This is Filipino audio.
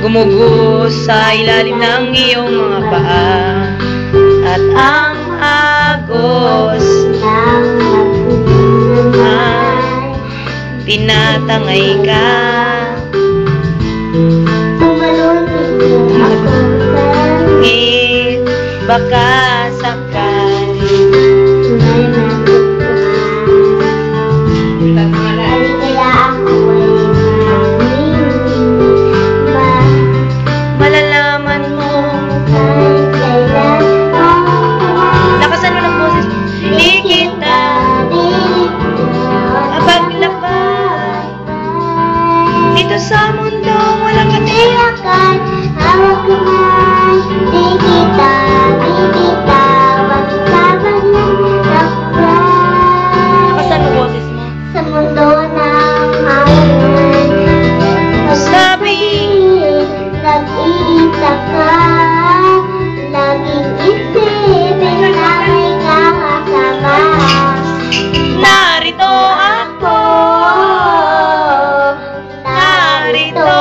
Gumugos sa ilalim ng iyong mga paa. At ang agos ay tinatangay ka. Ngit, baka sakali malalaman mo. Lakasan mo ng boses. Hindi kita mapaglakbay dito sa mundo walang katiyakan. Hawak kamay, di kita bibitawan, laban ng lakbay. Lakasan mo boses mo. Sa mundo ng hangin, Sabihin, nag-iisa ka, laging isipin na may kakasama. narito ako, narito